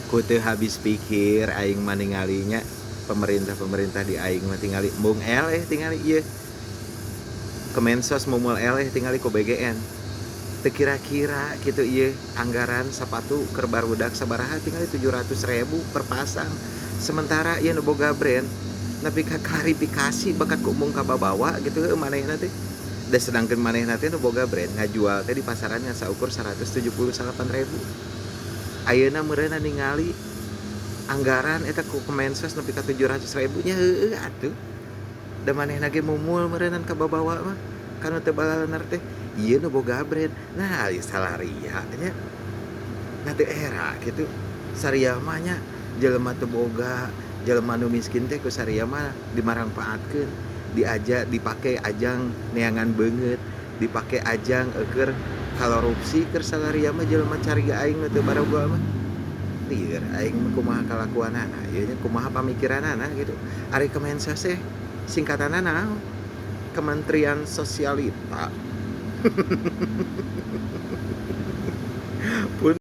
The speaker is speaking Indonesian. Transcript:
Ku teu habis pikir aing mah ningalinya pemerintah di aing mah tingali mung eleh tingali ieu Kemensos mumul eleh tingali ku BGN. Teu kira-kira kitu ieu anggaran sapatu keur barudak sabaraha tingali 700.000 per pasang. Sementara ieu nu boga brand nepi ka klarifikasi bakat ku mung kababawa gitu manehna teh. Da sedangkeun manehna teh nu boga brand ngajual teh di pasaran ngan saukur 178.000. Ayeuna meureunna ningali anggaran eta ku Kemensos nepi ka 700.000 nya heueuh atuh. Da manehna ge mumul meureunnan kababawa mah kanu teu baleuneur teh ieu nu boga brand. Nah ieu salaria nya. Na teu era kitu. Saria mah nya jelema teu boga, jelema nu miskin teh ku saria mah dimanfaatkeun, dipake ajang neangan beungeut, dipake ajang keur kalorupsi keur salaria mah jelema cariga aing nu teu baroga mah. Lieur aing mah kumaha kalakuanana, ieu nya kumaha pamikiranana gitu. Ari Kemensos teh singkatanna naon? Kementerian Sosialita. Pun